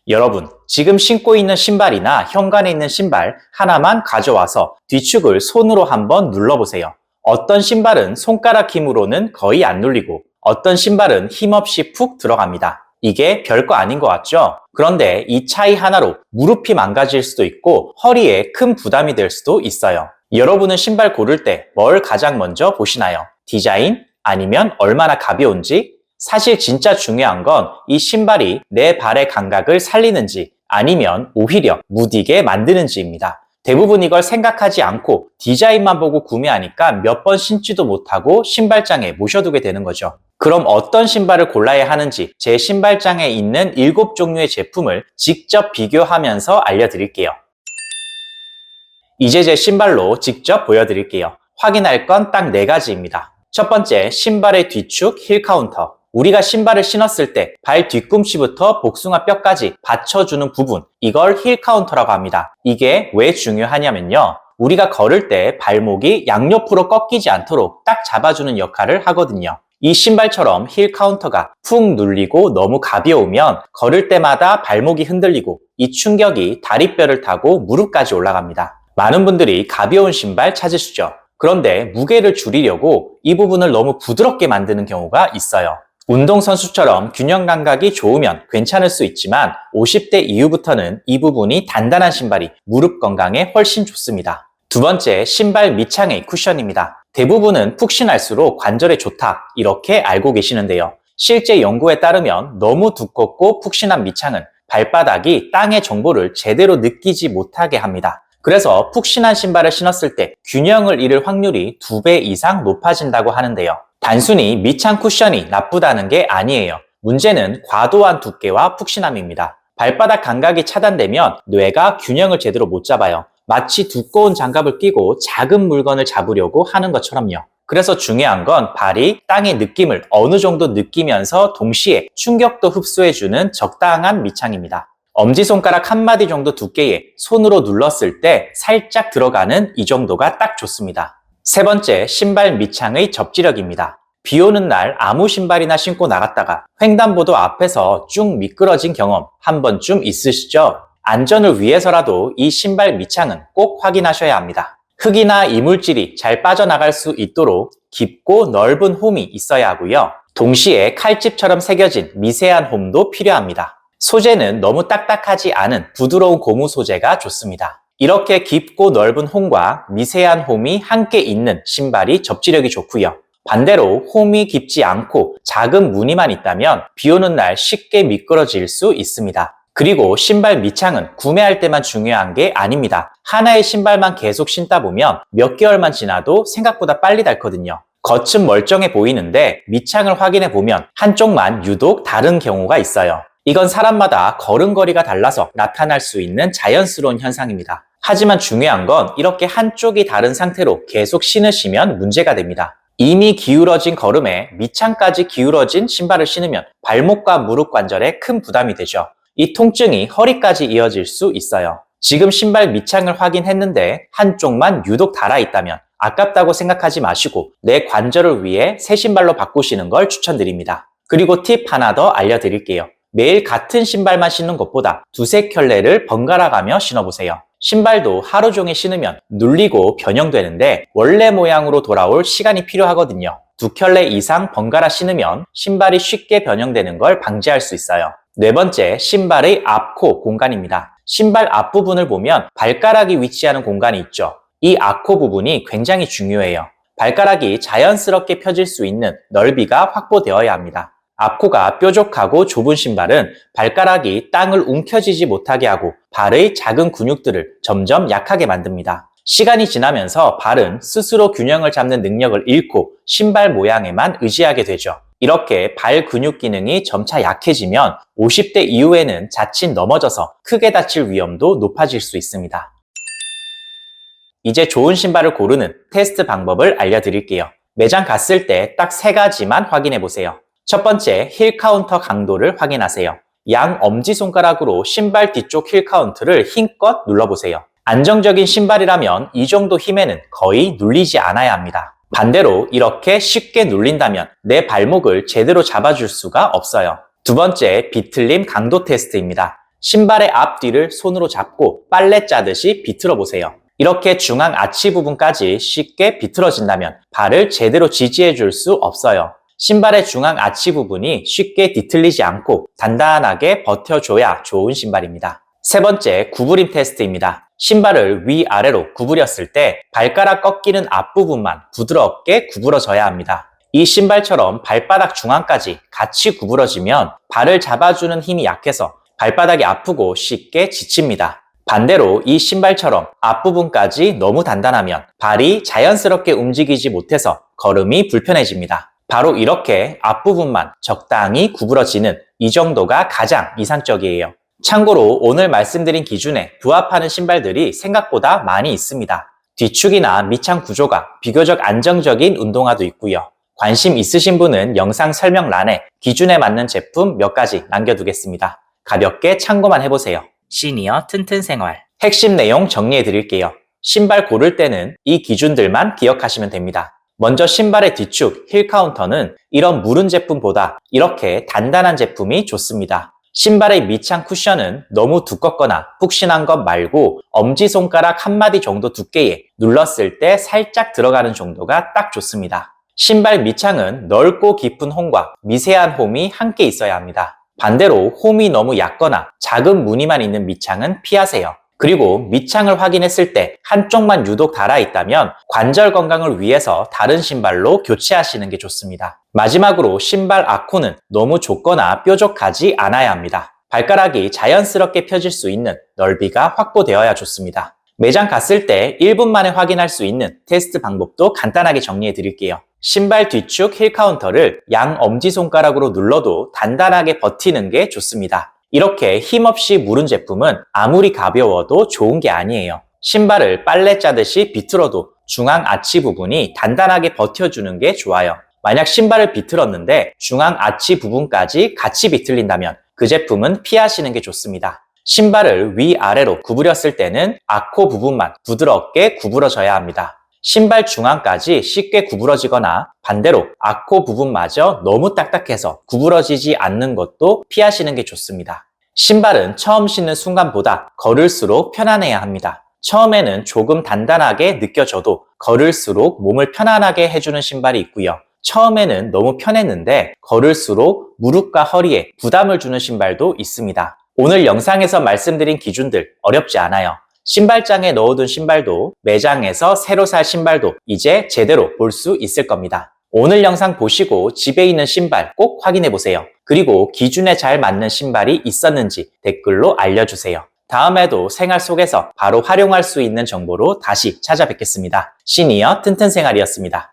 여러분, 지금 신고 있는 신발이나 현관에 있는 신발 하나만 가져와서 뒤축을 손으로 한번 눌러보세요. 어떤 신발은 손가락 힘으로는 거의 안 눌리고 어떤 신발은 힘없이 푹 들어갑니다. 이게 별거 아닌 것 같죠? 그런데 이 차이 하나로 무릎이 망가질 수도 있고 허리에 큰 부담이 될 수도 있어요. 여러분은 신발 고를 때 뭘 가장 먼저 보시나요? 디자인? 아니면 얼마나 가벼운지? 사실 진짜 중요한 건 이 신발이 내 발의 감각을 살리는지 아니면 오히려 무디게 만드는지입니다. 대부분 이걸 생각하지 않고 디자인만 보고 구매하니까 몇 번 신지도 못하고 신발장에 모셔두게 되는 거죠. 그럼 어떤 신발을 골라야 하는지 제 신발장에 있는 7종류의 제품을 직접 비교하면서 알려드릴게요. 이제 제 신발로 직접 보여드릴게요. 확인할 건 딱 4가지입니다. 첫 번째, 신발의 뒤축 힐 카운터. 우리가 신발을 신었을 때 발 뒤꿈치부터 복숭아 뼈까지 받쳐주는 부분, 이걸 힐 카운터라고 합니다. 이게 왜 중요하냐면요. 우리가 걸을 때 발목이 양옆으로 꺾이지 않도록 딱 잡아주는 역할을 하거든요. 이 신발처럼 힐 카운터가 푹 눌리고 너무 가벼우면 걸을 때마다 발목이 흔들리고 이 충격이 다리뼈를 타고 무릎까지 올라갑니다. 많은 분들이 가벼운 신발 찾으시죠? 그런데 무게를 줄이려고 이 부분을 너무 부드럽게 만드는 경우가 있어요. 운동선수처럼 균형 감각이 좋으면 괜찮을 수 있지만 50대 이후부터는 이 부분이 단단한 신발이 무릎 건강에 훨씬 좋습니다. 두 번째, 신발 밑창의 쿠션입니다. 대부분은 푹신할수록 관절에 좋다 이렇게 알고 계시는데요. 실제 연구에 따르면 너무 두껍고 푹신한 밑창은 발바닥이 땅의 정보를 제대로 느끼지 못하게 합니다. 그래서 푹신한 신발을 신었을 때 균형을 잃을 확률이 2배 이상 높아진다고 하는데요. 단순히 밑창 쿠션이 나쁘다는 게 아니에요. 문제는 과도한 두께와 푹신함입니다. 발바닥 감각이 차단되면 뇌가 균형을 제대로 못 잡아요. 마치 두꺼운 장갑을 끼고 작은 물건을 잡으려고 하는 것처럼요. 그래서 중요한 건 발이 땅의 느낌을 어느 정도 느끼면서 동시에 충격도 흡수해주는 적당한 밑창입니다. 엄지손가락 한 마디 정도 두께에 손으로 눌렀을 때 살짝 들어가는 이 정도가 딱 좋습니다. 세 번째, 신발 밑창의 접지력입니다. 비 오는 날 아무 신발이나 신고 나갔다가 횡단보도 앞에서 쭉 미끄러진 경험 한 번쯤 있으시죠? 안전을 위해서라도 이 신발 밑창은 꼭 확인하셔야 합니다. 흙이나 이물질이 잘 빠져나갈 수 있도록 깊고 넓은 홈이 있어야 하고요. 동시에 칼집처럼 새겨진 미세한 홈도 필요합니다. 소재는 너무 딱딱하지 않은 부드러운 고무 소재가 좋습니다. 이렇게 깊고 넓은 홈과 미세한 홈이 함께 있는 신발이 접지력이 좋고요. 반대로 홈이 깊지 않고 작은 무늬만 있다면 비 오는 날 쉽게 미끄러질 수 있습니다. 그리고 신발 밑창은 구매할 때만 중요한 게 아닙니다. 하나의 신발만 계속 신다 보면 몇 개월만 지나도 생각보다 빨리 닳거든요. 겉은 멀쩡해 보이는데 밑창을 확인해 보면 한쪽만 유독 다른 경우가 있어요. 이건 사람마다 걸음걸이가 달라서 나타날 수 있는 자연스러운 현상입니다. 하지만 중요한 건 이렇게 한쪽이 다른 상태로 계속 신으시면 문제가 됩니다. 이미 기울어진 걸음에 밑창까지 기울어진 신발을 신으면 발목과 무릎 관절에 큰 부담이 되죠. 이 통증이 허리까지 이어질 수 있어요. 지금 신발 밑창을 확인했는데 한쪽만 유독 닳아있다면 아깝다고 생각하지 마시고 내 관절을 위해 새 신발로 바꾸시는 걸 추천드립니다. 그리고 팁 하나 더 알려드릴게요. 매일 같은 신발만 신는 것보다 두세 켤레를 번갈아 가며 신어보세요. 신발도 하루 종일 신으면 눌리고 변형되는데 원래 모양으로 돌아올 시간이 필요하거든요. 2켤레 이상 번갈아 신으면 신발이 쉽게 변형되는 걸 방지할 수 있어요. 네 번째, 신발의 앞코 공간입니다. 신발 앞부분을 보면 발가락이 위치하는 공간이 있죠. 이 앞코 부분이 굉장히 중요해요. 발가락이 자연스럽게 펴질 수 있는 넓이가 확보되어야 합니다. 앞코가 뾰족하고 좁은 신발은 발가락이 땅을 움켜쥐지 못하게 하고 발의 작은 근육들을 점점 약하게 만듭니다. 시간이 지나면서 발은 스스로 균형을 잡는 능력을 잃고 신발 모양에만 의지하게 되죠. 이렇게 발 근육 기능이 점차 약해지면 50대 이후에는 자칫 넘어져서 크게 다칠 위험도 높아질 수 있습니다. 이제 좋은 신발을 고르는 테스트 방법을 알려드릴게요. 매장 갔을 때 딱 3가지만 확인해 보세요. 첫 번째, 힐 카운터 강도를 확인하세요. 양 엄지손가락으로 신발 뒤쪽 힐 카운트를 힘껏 눌러보세요. 안정적인 신발이라면 이 정도 힘에는 거의 눌리지 않아야 합니다. 반대로 이렇게 쉽게 눌린다면 내 발목을 제대로 잡아줄 수가 없어요. 두 번째, 비틀림 강도 테스트입니다. 신발의 앞뒤를 손으로 잡고 빨래 짜듯이 비틀어 보세요. 이렇게 중앙 아치 부분까지 쉽게 비틀어진다면 발을 제대로 지지해 줄 수 없어요. 신발의 중앙 아치 부분이 쉽게 뒤틀리지 않고 단단하게 버텨줘야 좋은 신발입니다. 세 번째, 구부림 테스트입니다. 신발을 위아래로 구부렸을 때 발가락 꺾이는 앞부분만 부드럽게 구부러져야 합니다. 이 신발처럼 발바닥 중앙까지 같이 구부러지면 발을 잡아주는 힘이 약해서 발바닥이 아프고 쉽게 지칩니다. 반대로 이 신발처럼 앞부분까지 너무 단단하면 발이 자연스럽게 움직이지 못해서 걸음이 불편해집니다. 바로 이렇게 앞부분만 적당히 구부러지는 이 정도가 가장 이상적이에요. 참고로 오늘 말씀드린 기준에 부합하는 신발들이 생각보다 많이 있습니다. 뒤축이나 밑창 구조가 비교적 안정적인 운동화도 있고요. 관심 있으신 분은 영상 설명란에 기준에 맞는 제품 몇 가지 남겨두겠습니다. 가볍게 참고만 해보세요. 시니어 튼튼 생활. 핵심 내용 정리해 드릴게요. 신발 고를 때는 이 기준들만 기억하시면 됩니다. 먼저 신발의 뒤축, 힐 카운터는 이런 무른 제품보다 이렇게 단단한 제품이 좋습니다. 신발의 밑창 쿠션은 너무 두껍거나 푹신한 것 말고 엄지손가락 한 마디 정도 두께에 눌렀을 때 살짝 들어가는 정도가 딱 좋습니다. 신발 밑창은 넓고 깊은 홈과 미세한 홈이 함께 있어야 합니다. 반대로 홈이 너무 얕거나 작은 무늬만 있는 밑창은 피하세요. 그리고 밑창을 확인했을 때 한쪽만 유독 닳아있다면 관절 건강을 위해서 다른 신발로 교체하시는 게 좋습니다. 마지막으로 신발 아코는 너무 좁거나 뾰족하지 않아야 합니다. 발가락이 자연스럽게 펴질 수 있는 넓이가 확보되어야 좋습니다. 매장 갔을 때 1분 만에 확인할 수 있는 테스트 방법도 간단하게 정리해 드릴게요. 신발 뒤축 힐 카운터를 양 엄지손가락으로 눌러도 단단하게 버티는 게 좋습니다. 이렇게 힘없이 무른 제품은 아무리 가벼워도 좋은 게 아니에요. 신발을 빨래 짜듯이 비틀어도 중앙 아치 부분이 단단하게 버텨주는 게 좋아요. 만약 신발을 비틀었는데 중앙 아치 부분까지 같이 비틀린다면 그 제품은 피하시는 게 좋습니다. 신발을 위아래로 구부렸을 때는 아코 부분만 부드럽게 구부러져야 합니다. 신발 중앙까지 쉽게 구부러지거나 반대로 아코 부분마저 너무 딱딱해서 구부러지지 않는 것도 피하시는 게 좋습니다. 신발은 처음 신는 순간보다 걸을수록 편안해야 합니다. 처음에는 조금 단단하게 느껴져도 걸을수록 몸을 편안하게 해주는 신발이 있고요. 처음에는 너무 편했는데 걸을수록 무릎과 허리에 부담을 주는 신발도 있습니다. 오늘 영상에서 말씀드린 기준들 어렵지 않아요. 신발장에 넣어둔 신발도 매장에서 새로 살 신발도 이제 제대로 볼 수 있을 겁니다. 오늘 영상 보시고 집에 있는 신발 꼭 확인해 보세요. 그리고 기준에 잘 맞는 신발이 있었는지 댓글로 알려주세요. 다음에도 생활 속에서 바로 활용할 수 있는 정보로 다시 찾아뵙겠습니다. 시니어 튼튼 생활이었습니다.